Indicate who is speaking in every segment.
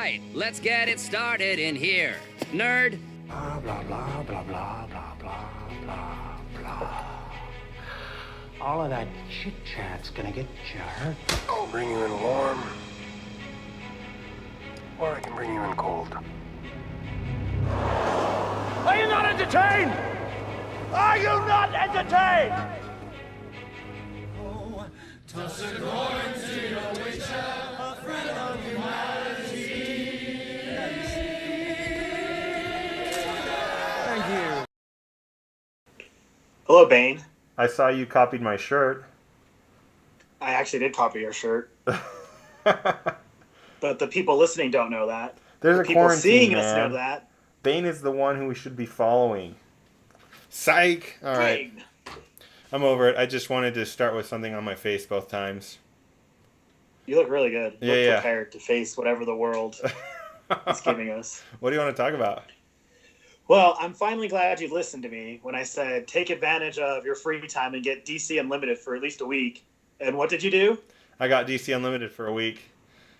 Speaker 1: right, let's get it started in here. Nerd.
Speaker 2: Blah, blah, blah, blah, blah, blah, blah, blah, blah. All of that chit-chat's gonna get you hurt.
Speaker 3: I'll bring you in warm. Or I can bring you in cold.
Speaker 2: Are you not entertained? Are you not entertained?
Speaker 4: Toss a coin to your witcher, a friend of humanity.
Speaker 2: Thank you.
Speaker 5: Hello, Bane.
Speaker 6: I saw you copied my shirt.
Speaker 5: I actually did copy your shirt. But the people listening don't know that.
Speaker 6: There's
Speaker 5: the
Speaker 6: a
Speaker 5: people
Speaker 6: quarantine,
Speaker 5: seeing
Speaker 6: man.
Speaker 5: us know that.
Speaker 6: Bane is the one who we should be following. Psych! Alright.
Speaker 5: Bane.
Speaker 6: I'm over it. I just wanted to start with something on my face both times.
Speaker 5: You look really good.
Speaker 6: Yeah,
Speaker 5: Look prepared to face whatever the world is giving us.
Speaker 6: What do you want to talk about?
Speaker 5: Well, I'm finally glad you listened to me when I said take advantage of your free time and get DC Unlimited for at least a week. And what did you do?
Speaker 6: I got DC Unlimited for a week.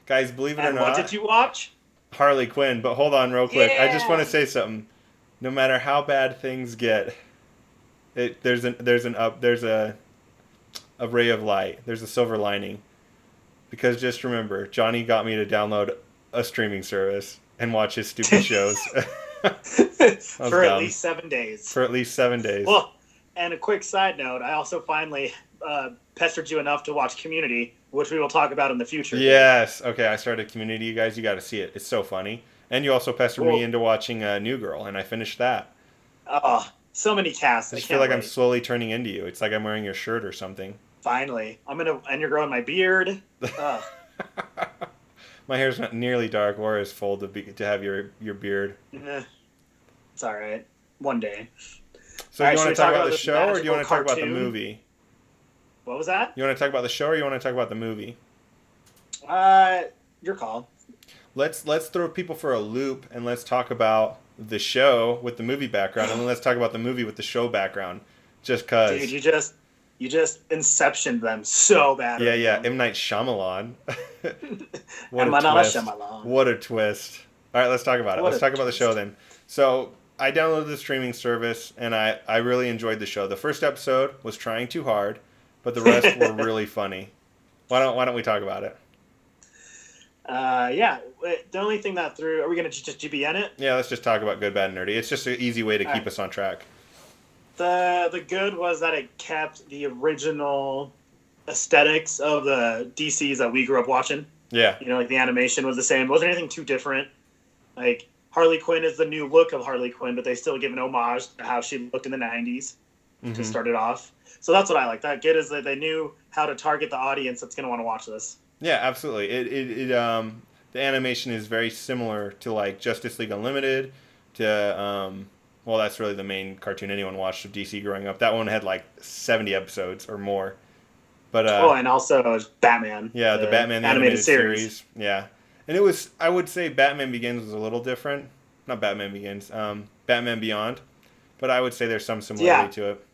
Speaker 6: Guys, believe it or
Speaker 5: And
Speaker 6: not.
Speaker 5: what did you watch?
Speaker 6: Harley Quinn. But hold on real quick. I just
Speaker 5: Yeah.
Speaker 6: want to say something. No matter how bad things get, there's a ray of light. There's a silver lining. Because just remember, Johnny got me to download a streaming service and watch his stupid shows.
Speaker 5: For at
Speaker 6: dumb.
Speaker 5: least 7 days.
Speaker 6: For at least 7 days.
Speaker 5: Well, and a quick side note, I also finally pestered you enough to watch Community, which we will talk about in the future.
Speaker 6: Yes. Okay, I started Community, you guys. You got to see it. It's so funny. And you also pestered me into watching New Girl, and I finished that.
Speaker 5: Oh, so many casts.
Speaker 6: I just feel like I'm slowly turning into you. It's like I'm wearing your shirt or something.
Speaker 5: Finally. And you're growing my beard.
Speaker 6: My hair's not nearly dark or as full to have your beard.
Speaker 5: It's all right. One day.
Speaker 6: So
Speaker 5: All
Speaker 6: do you
Speaker 5: right,
Speaker 6: want to
Speaker 5: should we
Speaker 6: talk
Speaker 5: talk
Speaker 6: about
Speaker 5: about
Speaker 6: the
Speaker 5: this
Speaker 6: show, or do you want to talk about the
Speaker 5: cartoon?
Speaker 6: movie?
Speaker 5: What was that?
Speaker 6: You want to talk about the show, or you want to talk about the movie?
Speaker 5: Your call.
Speaker 6: Let's throw people for a loop, and let's talk about the show with the movie background, and then let's talk about the movie with the show background. Just cause.
Speaker 5: Dude, you just inceptioned them so bad.
Speaker 6: Yeah. M. Night Shyamalan. What
Speaker 5: M.
Speaker 6: a
Speaker 5: Night
Speaker 6: twist.
Speaker 5: Shyamalan.
Speaker 6: What a twist. All right, let's talk about it. Let's talk about the show then. So I downloaded the streaming service, and I really enjoyed the show. The first episode was trying too hard, but the rest were really funny. Why don't we talk about it?
Speaker 5: Yeah. The only thing that threw... Are we going to just GBN it?
Speaker 6: Yeah, let's just talk about Good, Bad, and Nerdy. It's just an easy way to keep us on track.
Speaker 5: The good was that it kept the original aesthetics of the DCs that we grew up watching.
Speaker 6: Yeah.
Speaker 5: You know, like the animation was the same. It wasn't anything too different. Like, Harley Quinn is the new look of Harley Quinn, but they still give an homage to how she looked in the 90s to start it off. So that's what I like. That good is that they knew how to target the audience that's going to want to watch this.
Speaker 6: Yeah, absolutely. The animation is very similar to like Justice League Unlimited, to well, that's really the main cartoon anyone watched of DC growing up. That one had like 70 episodes or more. But
Speaker 5: and also Batman.
Speaker 6: Yeah, the Batman the animated series. Yeah. And I would say Batman Begins was a little different. Not Batman Begins, Batman Beyond. But I would say there's some similarity to it.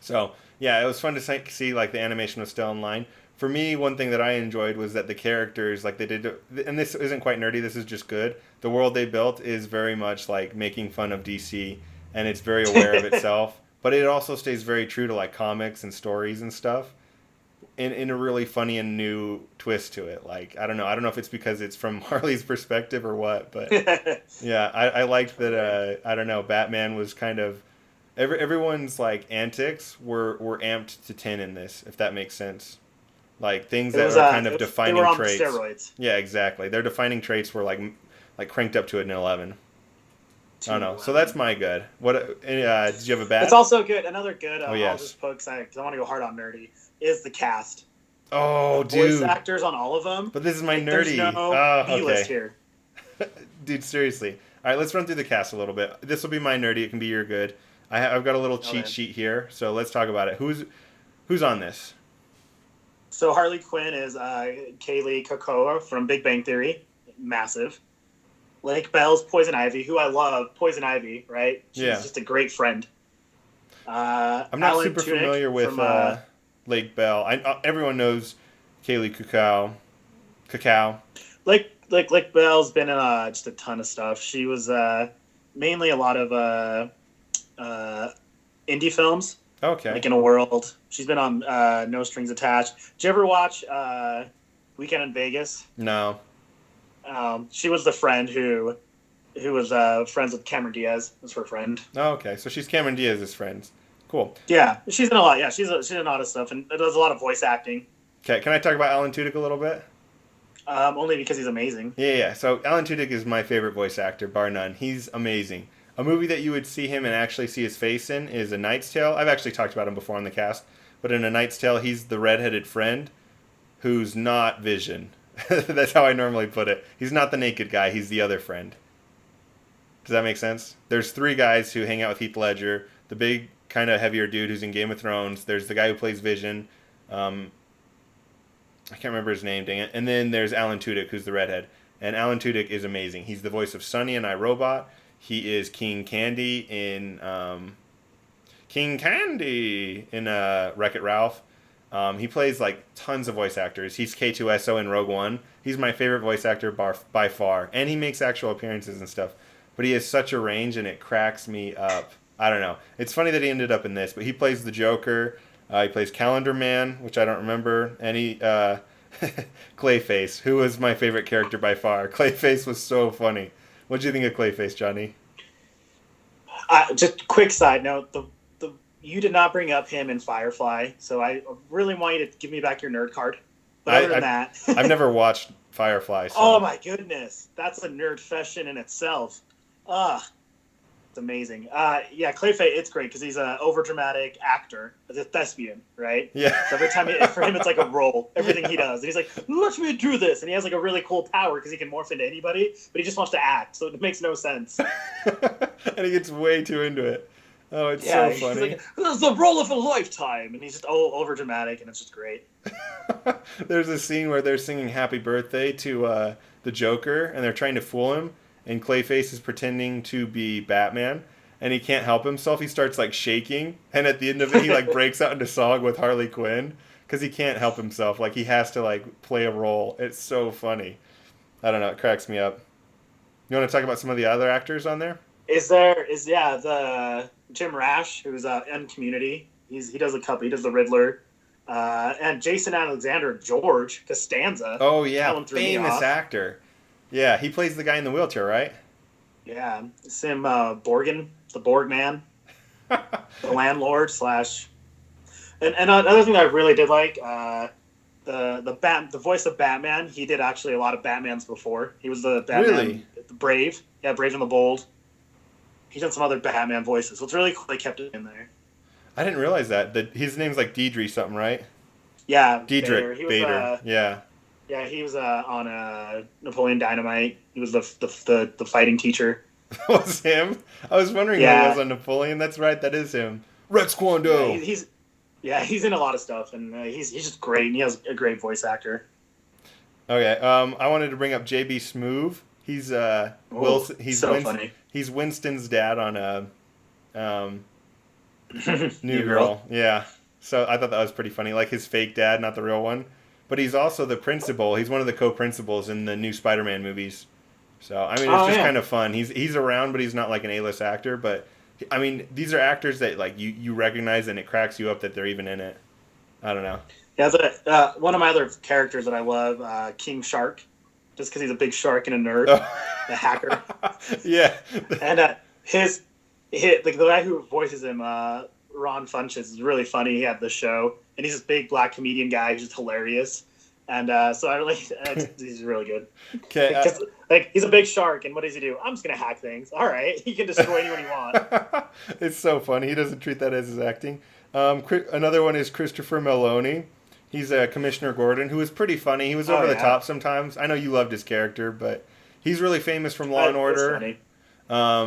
Speaker 6: So, yeah, it was fun to see like the animation was still in line. For me, one thing that I enjoyed was that the characters, like they did, and this isn't quite nerdy, this is just good. The world they built is very much like making fun of DC, and it's very aware of itself. But it also stays very true to like comics and stories and stuff, in a really funny and new twist to it. Like I don't know if it's because it's from Harley's perspective or what, but yeah, I liked that. I don't know, Batman was kind of everyone's like antics were amped to 10 in this, if that makes sense. Like things that are kind of defining
Speaker 5: they were on
Speaker 6: traits.
Speaker 5: Steroids.
Speaker 6: Yeah, exactly. Their defining traits were like cranked up to an 11. I don't know. So that's my good. What did you have a bad?
Speaker 5: It's also good. Another good.
Speaker 6: Oh, yes.
Speaker 5: I'll just poke because I want to go hard on nerdy. Is the cast.
Speaker 6: Oh,
Speaker 5: the voice
Speaker 6: dude.
Speaker 5: actors on all of them.
Speaker 6: But this is my
Speaker 5: There's
Speaker 6: nerdy.
Speaker 5: no
Speaker 6: okay.
Speaker 5: B-list here.
Speaker 6: Dude, seriously. All right, let's run through the cast a little bit. This will be my nerdy. It can be your good. I've got a little cheat sheet here, so let's talk about it. Who's on this?
Speaker 5: So Harley Quinn is Kaylee Kuko from Big Bang Theory. Massive. Lake Bell's Poison Ivy, who I love. Poison Ivy, right? She's just a great friend.
Speaker 6: I'm not
Speaker 5: Alan
Speaker 6: super
Speaker 5: Tudyk
Speaker 6: familiar with
Speaker 5: from,
Speaker 6: Lake Bell. Everyone knows Kaylee Kuko.
Speaker 5: Lake like Belle's been in just a ton of stuff. She was mainly a lot of indie films.
Speaker 6: Okay.
Speaker 5: Like In a World. She's been on No Strings Attached. Did you ever watch Weekend in Vegas?
Speaker 6: No.
Speaker 5: She was the friend who was friends with Cameron Diaz. Was her friend.
Speaker 6: Oh, okay. So she's Cameron Diaz's friend. Cool.
Speaker 5: Yeah, she's in a lot. Yeah, she's in a lot of stuff and does a lot of voice acting.
Speaker 6: Okay, can I talk about Alan Tudyk a little bit?
Speaker 5: Only because he's amazing.
Speaker 6: Yeah. So Alan Tudyk is my favorite voice actor, bar none. He's amazing. A movie that you would see him and actually see his face in is A Knight's Tale. I've actually talked about him before on the cast, but in A Knight's Tale, he's the redheaded friend who's not Vision. That's how I normally put it. He's not the naked guy. He's the other friend. Does that make sense? There's 3 guys who hang out with Heath Ledger. The big, kind of heavier dude who's in Game of Thrones. There's the guy who plays Vision. I can't remember his name, dang it. And then there's Alan Tudyk, who's the redhead. And Alan Tudyk is amazing. He's the voice of Sonny in iRobot. He is King Candy in Wreck-It Ralph. He plays like tons of voice actors. He's K2SO in Rogue One. He's my favorite voice actor by far. And he makes actual appearances and stuff. But he has such a range and it cracks me up. I don't know. It's funny that he ended up in this, but he plays the Joker. He plays Calendar Man, which I don't remember. And he, Clayface, who was my favorite character by far. Clayface was so funny. What did you think of Clayface, Johnny?
Speaker 5: Just quick side note, you did not bring up him in Firefly, so I really want you to give me back your nerd card. But other than that...
Speaker 6: I've never watched Firefly. So.
Speaker 5: Oh my goodness. That's a nerd session in itself. It's amazing. Yeah, Clayface, it's great because he's an overdramatic actor. He's a thespian, right?
Speaker 6: Yeah.
Speaker 5: So every time, for him, it's like a role, everything he does. And he's like, let me do this. And he has like a really cool power because he can morph into anybody, but he just wants to act. So it makes no sense.
Speaker 6: And he gets way too into it. Oh, it's so funny.
Speaker 5: Like, this is the role of a lifetime. And he's just overdramatic, and it's just great.
Speaker 6: There's a scene where they're singing Happy Birthday to the Joker, and they're trying to fool him. And Clayface is pretending to be Batman, and he can't help himself. He starts like shaking, and at the end of it, he like breaks out into song with Harley Quinn because he can't help himself. Like he has to like play a role. It's so funny. I don't know. It cracks me up. You want to talk about some of the other actors on there? The Jim Rash, who's in Community. He does a couple. He does the Riddler, and Jason Alexander George Costanza. Oh yeah, famous actor. Yeah, he plays the guy in the wheelchair, right? Yeah, Sim Borgin, the Borg man, the landlord / And another thing that I really did like, the voice of Batman. He did actually a lot of Batmans before. He was the Batman, really? The Brave, Brave and the Bold. He's done some other Batman voices, so it's really cool they kept it in there. I didn't realize that. His name's like Deidre something, right? Yeah, Diedrich Bader. Yeah. Yeah, he was on Napoleon Dynamite. He was the fighting teacher. Was him? I was wondering who it was on Napoleon. That's right, that is him. Rex Kwon Do. He's in a lot of stuff, and he's just great. And he has a great voice actor. Okay, I wanted to bring up J.B. Smoove. He's Wilson. He's so funny. He's Winston's dad on New Girl. Yeah, so I thought that was pretty funny. Like his fake dad, not the real one. But he's also the principal. He's one of the co-principals in the new Spider-Man movies. So, I mean, it's just kind of fun. He's around, but he's not like an A-list actor. But, I mean, these are actors that like you recognize and it cracks you up that they're even in it. I don't know. Yeah, one of my other characters that I love, King Shark, just because he's a big shark and a nerd, the hacker. Yeah. And the guy who voices him, Ron Funches, is really funny. He had the show. And he's this big black comedian guy who's just hilarious. And so I really, he's really good. Okay. He's a big shark, and what does he do? I'm just going to hack things. All right. He can destroy anyone you want. It's so funny. He doesn't treat that as his acting. Another one is Christopher Meloni. He's Commissioner Gordon, who is pretty funny. He was over the top sometimes. I know you loved his character, but he's really famous from Law & Order.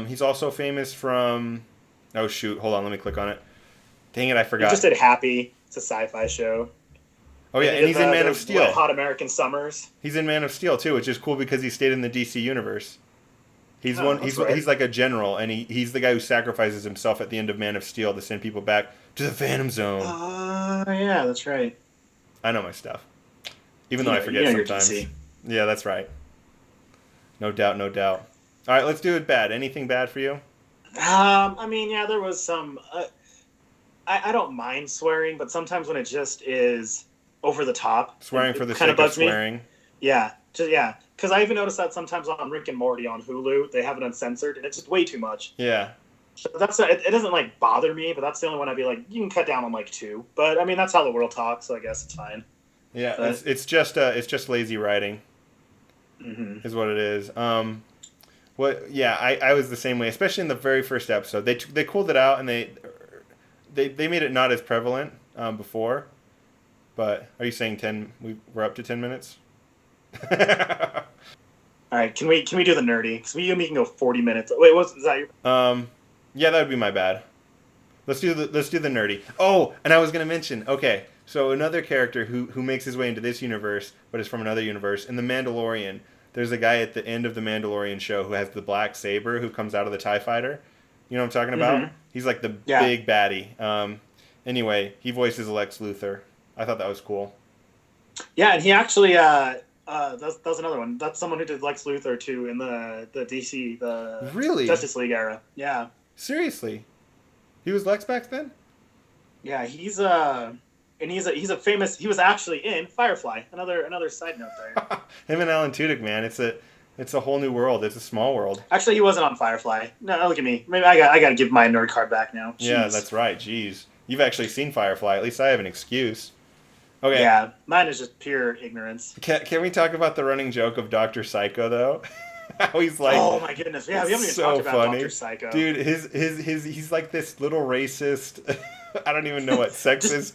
Speaker 6: He's also famous from... Oh, shoot. Hold on. Let me click on it. Dang it, I forgot. He just did Happy. It's a sci-fi show. Oh, yeah, and he's in Man of Steel. Hot American Summers. He's in Man of Steel, too, which is cool because he stayed in the DC universe. He's he's like a general, and he's the guy who sacrifices himself at the end of Man of Steel to send people back to the Phantom Zone. Yeah, that's right. I know my stuff. Even though I forget sometimes. Yeah, that's right. No doubt, no doubt. All right, let's do it bad. Anything bad for you?
Speaker 5: I mean, yeah, there was some. I don't mind swearing, but sometimes when it just is over the top,
Speaker 6: Swearing for the sake of swearing.
Speaker 5: Yeah, because I even noticed that sometimes on Rick and Morty on Hulu, they have it uncensored, and it's just way too much.
Speaker 6: Yeah.
Speaker 5: So it doesn't like bother me, but that's the only one I'd be like, you can cut down on like 2. But I mean, that's how the world talks, so I guess it's fine.
Speaker 6: Yeah, but it's just lazy writing, is what it is. I was the same way, especially in the very first episode. They cooled it out and they made it not as prevalent before. But are you saying 10? We're up to 10 minutes.
Speaker 5: All right, can we do the nerdy? Because we can go 40 minutes. Wait, is that your?
Speaker 6: Yeah, that would be my bad. Let's do the nerdy. Oh, and I was gonna mention. Okay, so another character who makes his way into this universe, but is from another universe. In The Mandalorian, there's a guy at the end of the Mandalorian show who has the black saber who comes out of the TIE fighter. You know what I'm talking about? He's like the big baddie. Anyway, he voices Lex Luthor. I thought that was cool.
Speaker 5: Yeah, and he actually that's another one. That's someone who did Lex Luthor too in the DC
Speaker 6: really
Speaker 5: Justice League era. Yeah.
Speaker 6: Seriously, he was Lex back then.
Speaker 5: Yeah, he's a famous. He was actually in Firefly. Another side note there.
Speaker 6: Him and Alan Tudyk, man. It's a whole new world. It's a small world.
Speaker 5: Actually, he wasn't on Firefly. No, look at me. Maybe I got to give my nerd card back now. Jeez.
Speaker 6: Yeah, that's right. Jeez, you've actually seen Firefly. At least I have an excuse. Okay.
Speaker 5: Yeah, mine is just pure ignorance.
Speaker 6: Can we talk about the running joke of Dr. Psycho though? How he's like,
Speaker 5: oh my goodness, yeah, we haven't even talked about Dr. Psycho.
Speaker 6: Dude, he's like this little racist. I don't even know what sexist.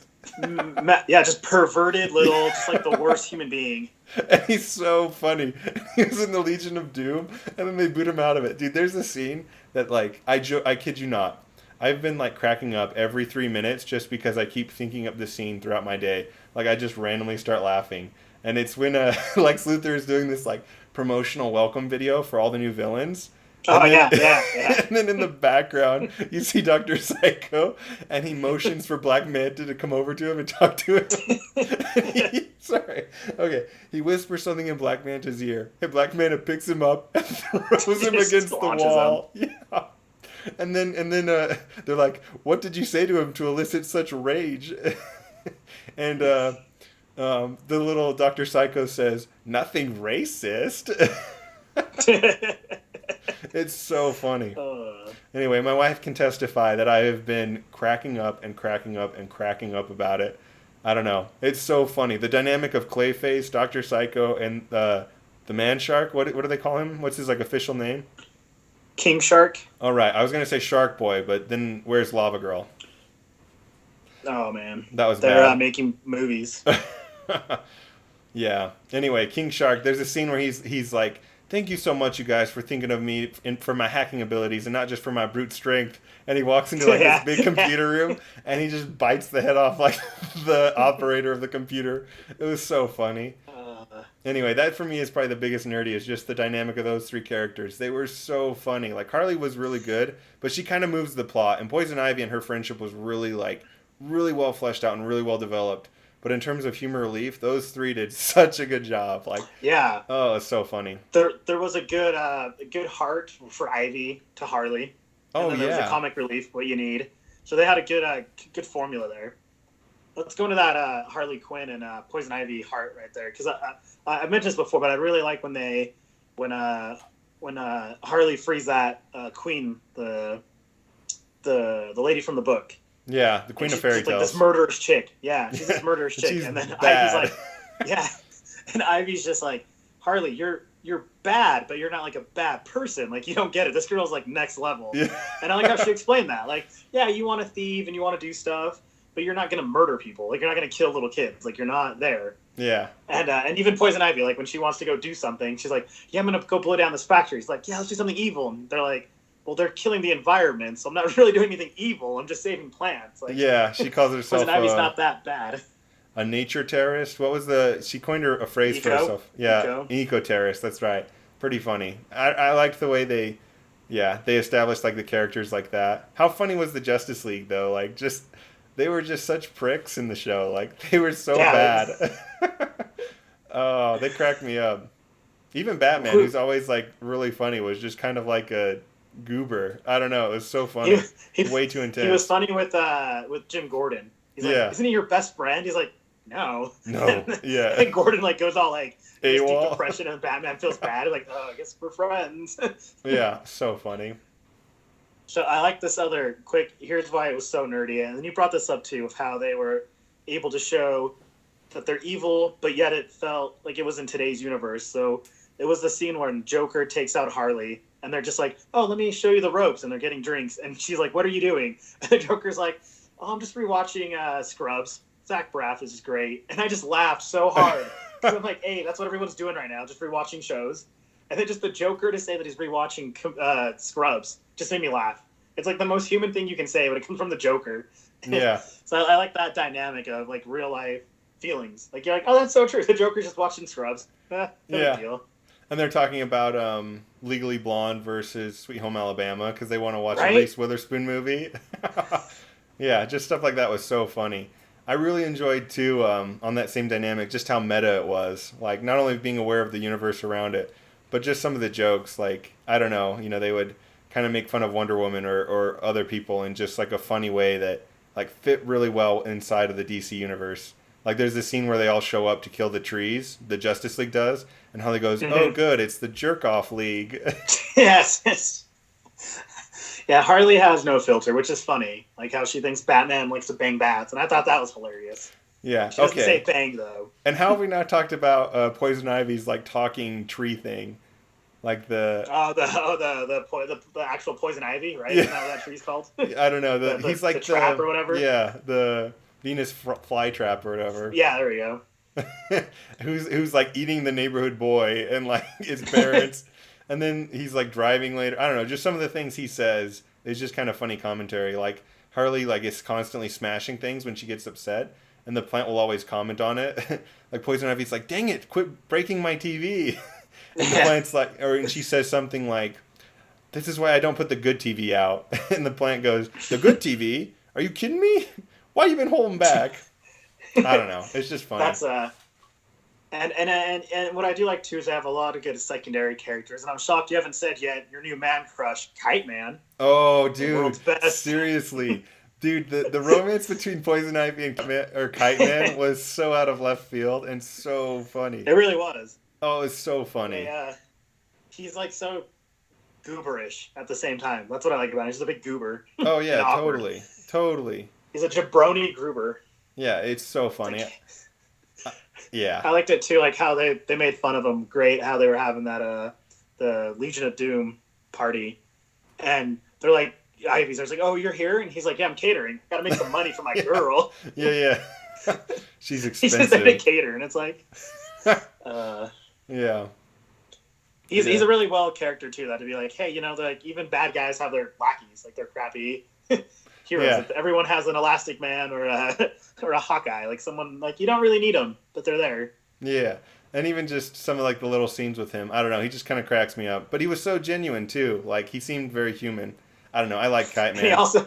Speaker 5: Yeah, just perverted little, just like the worst human being.
Speaker 6: And he's so funny. He was in the Legion of Doom, and then they boot him out of it. Dude, there's a scene that like I kid you not. I've been like cracking up every 3 minutes just because I keep thinking of the scene throughout my day. Like I just randomly start laughing, and it's when Lex Luthor is doing this like promotional welcome video for all the new villains.
Speaker 5: Oh,
Speaker 6: yeah.
Speaker 5: And
Speaker 6: And then in the background, you see Dr. Psycho, and he motions for Black Manta to come over to him and talk to him. He whispers something in Black Manta's ear, and Black Manta picks him up and throws him against the wall. Yeah. And then they're like, "What did you say to him to elicit such rage?" And the little Dr. Psycho says, "Nothing racist." It's so funny. Anyway, my wife can testify that I have been cracking up and cracking up and cracking up about it. I don't know. It's so funny. The dynamic of Clayface, Dr. Psycho, and the Man Shark. What do they call him? What's his like official name?
Speaker 5: King Shark.
Speaker 6: All right. I was gonna say Shark Boy, but then where's Lava Girl?
Speaker 5: Oh man,
Speaker 6: that was
Speaker 5: they're
Speaker 6: bad.
Speaker 5: making movies.
Speaker 6: Yeah. Anyway, King Shark. There's a scene where he's like, "Thank you so much, you guys, for thinking of me for my hacking abilities and not just for my brute strength." And he walks into like this big computer room and he just bites the head off like the operator of the computer. It was so funny. Anyway, that for me is probably the biggest nerdy, is just the dynamic of those 3 characters. They were so funny. Like Harley was really good, but she kind of moves the plot. And Poison Ivy and her friendship was really well fleshed out and really well developed. But in terms of humor relief, those 3 did such a good job. Like, yeah, oh, it's so funny.
Speaker 5: There was a good heart for Ivy to Harley. And then there was a comic relief, what you need. So they had a good formula there. Let's go into that Harley Quinn and Poison Ivy heart right there, because I mentioned this before, but I really like when Harley frees that Queen, the lady from the book.
Speaker 6: Yeah, the Queen of Fairy Tales.
Speaker 5: Like this murderous chick. Yeah, she's this murderous chick, and then bad. Ivy's like, yeah, and Ivy's just like, Harley, you're bad, but you're not like a bad person. Like, you don't get it. This girl's like next level. Yeah. And I like how she explained that. Like, yeah, you want to thieve and you want to do stuff, but you're not gonna murder people. Like, you're not gonna kill little kids. Like, you're not there. Yeah. And even Poison Ivy, like when she wants to go do something, she's like, yeah, I'm gonna go blow down this factory. She's like, yeah, let's do something evil. And they're like, well, they're killing the environment, so I'm not really doing anything evil. I'm just saving plants. Like,
Speaker 6: yeah, she calls herself.
Speaker 5: Poison Ivy's not that bad.
Speaker 6: A nature terrorist. What was she coined a phrase for herself? Yeah, eco-terrorist. That's right. Pretty funny. I liked the way they established like the characters like that. How funny was the Justice League though? Like, just they were just such pricks in the show. Like, they were so bad. Oh, they cracked me up. Even Batman, who's always like really funny, was just kind of like a goober. I don't know. It was so funny. Way too intense.
Speaker 5: He was funny with Jim Gordon. He's like, isn't he your best friend? He's like, no.
Speaker 6: Yeah.
Speaker 5: And Gordon like goes all like deep
Speaker 6: AWOL.
Speaker 5: depression, and Batman feels bad. Like, oh, I guess we're friends.
Speaker 6: Yeah, so funny.
Speaker 5: So I like this other quick. Here's why it was so nerdy, and then you brought this up too of how they were able to show that they're evil, but yet it felt like it was in today's universe. So it was the scene where Joker takes out Harley, and they're just like, "Oh, let me show you the ropes," and they're getting drinks, and she's like, "What are you doing?" And the Joker's like, "Oh, I'm just rewatching Scrubs. Zach Braff is great," and I just laughed so hard. So I'm like, "Hey, that's what everyone's doing right now, just rewatching shows." And then just the Joker to say that he's rewatching Scrubs just made me laugh. It's like the most human thing you can say when it comes from the Joker.
Speaker 6: Yeah.
Speaker 5: So I like that dynamic of like real life feelings. Like you're like, oh, that's so true. The Joker's just watching Scrubs. No big deal.
Speaker 6: And they're talking about Legally Blonde versus Sweet Home Alabama because they want to watch a
Speaker 5: Right?
Speaker 6: Reese Witherspoon movie. Yeah, just stuff like that was so funny. I really enjoyed, too, on that same dynamic, just how meta it was. Like, not only being aware of the universe around it, but just some of the jokes. Like, I don't know, they would kind of make fun of Wonder Woman or other people in just, like, a funny way that, like, fit really well inside of the DC universe. Like, there's this scene where they all show up to kill the trees, the Justice League does, and how they goes, oh, good, it's the Jerk-Off League.
Speaker 5: Yes. Yeah, Harley has no filter, which is funny. Like how she thinks Batman likes to bang bats, and I thought that was hilarious.
Speaker 6: Yeah,
Speaker 5: she doesn't say bang, though.
Speaker 6: And how have we not talked about Poison Ivy's, like, talking tree thing? Like the
Speaker 5: actual Poison Ivy, right?
Speaker 6: Yeah.
Speaker 5: Isn't that what that tree's called?
Speaker 6: I don't know. He's like
Speaker 5: the trap or whatever.
Speaker 6: Yeah, the Venus flytrap or whatever.
Speaker 5: Yeah, there we go.
Speaker 6: who's like eating the neighborhood boy and like his parents, and then he's like driving later. I don't know. Just some of the things he says is just kind of funny commentary. Like Harley like is constantly smashing things when she gets upset, and the plant will always comment on it. Like Poison Ivy's like, "Dang it, quit breaking my TV." And the plant's like, and she says something like, "This is why I don't put the good TV out." And the plant goes, "The good TV? Are you kidding me? Why you been holding back?" I don't know. It's just funny.
Speaker 5: That's and what I do like too is I have a lot of good secondary characters, and I'm shocked you haven't said yet your new man crush, Kite Man.
Speaker 6: Oh, dude, seriously, dude, the romance between Poison Ivy and Kite Man was so out of left field and so funny.
Speaker 5: It really was.
Speaker 6: Oh, it's so funny.
Speaker 5: He's like so gooberish at the same time. That's what I like about him. He's a big goober.
Speaker 6: Oh yeah, totally.
Speaker 5: He's a jabroni goober.
Speaker 6: Yeah, it's so funny. Yeah.
Speaker 5: I liked it too, like how they made fun of him. Great, how they were having that the Legion of Doom party, and they're like, Ivy's like, "Oh, you're here," and he's like, "Yeah, I'm catering. Got to make some money for my girl."
Speaker 6: Yeah. She's expensive.
Speaker 5: He's just there to cater, and it's like,
Speaker 6: yeah.
Speaker 5: He's a really well character too. That to be like, hey, like even bad guys have their lackeys, like they're crappy heroes.
Speaker 6: Yeah.
Speaker 5: Everyone has an Elastic Man or a Hawkeye, like someone like you don't really need them, but they're there.
Speaker 6: Yeah, and even just some of like the little scenes with him. I don't know. He just kind of cracks me up. But he was so genuine too. Like he seemed very human. I don't know. I like Kite Man.
Speaker 5: He also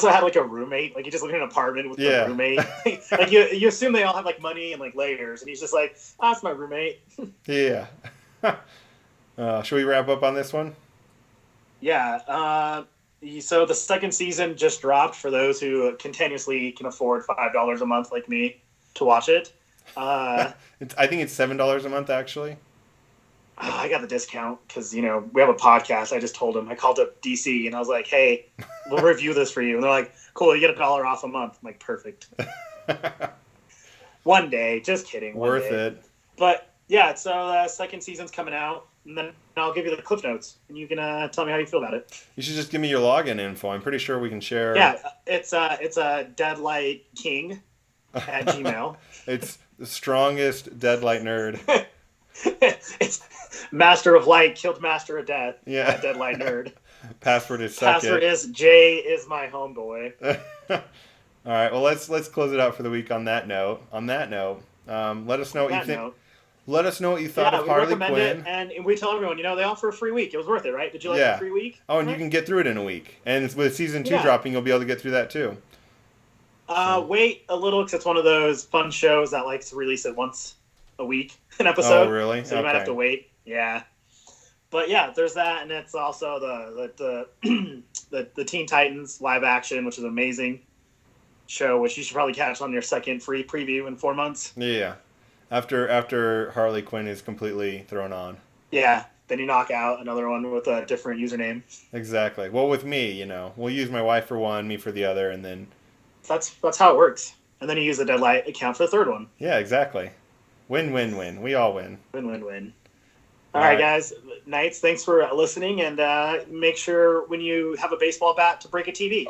Speaker 5: had like a roommate. Like he just lived in an apartment with a roommate. Like you assume they all have like money and like layers, and he's just like, it's my roommate.
Speaker 6: Yeah. Should we wrap up on this one?
Speaker 5: Yeah. So the second season just dropped for those who continuously can afford $5 a month like me to watch it.
Speaker 6: I think it's $7 a month actually.
Speaker 5: I got the discount because, we have a podcast. I just told them. I called up DC and I was like, hey, we'll review this for you. And they're like, cool, you get $1 off a month. I'm like, perfect. One day. Just kidding.
Speaker 6: Worth it.
Speaker 5: But, yeah, so second season's coming out. And then I'll give you the cliff notes. And you can tell me how you feel about it.
Speaker 6: You should just give me your login info. I'm pretty sure we can share.
Speaker 5: Yeah, it's a Deadlight King at Gmail.
Speaker 6: It's the strongest Deadlight nerd.
Speaker 5: It's Master of Light killed Master of Death.
Speaker 6: Yeah.
Speaker 5: Deadlight nerd.
Speaker 6: Password is suck
Speaker 5: Password is Jay is my homeboy.
Speaker 6: All right. Well, let's close it out for the week on that note. Let us know what you think. Let us know what you thought of Harley Quinn.
Speaker 5: And we tell everyone, they offer a free week. It was worth it, right? Did you like the free week?
Speaker 6: Oh, and you can get through it in a week. And with season 2 dropping, you'll be able to get through that too.
Speaker 5: Wait a little, because it's one of those fun shows that likes to release it once a week, an episode.
Speaker 6: Oh, really?
Speaker 5: So you might have to wait. Yeah. But yeah, there's that, and it's also the Teen Titans live action, which is an amazing show, which you should probably catch on your second free preview in 4 months.
Speaker 6: Yeah. After Harley Quinn is completely thrown on.
Speaker 5: Yeah. Then you knock out another one with a different username.
Speaker 6: Exactly. Well, with me, we'll use my wife for one, me for the other, and then...
Speaker 5: That's how it works. And then you use the Deadlight account for the third one.
Speaker 6: Yeah, exactly. Win, win, win. We all win.
Speaker 5: Win, win, win. All right, guys. Knights, thanks for listening, and make sure when you have a baseball bat to break a TV.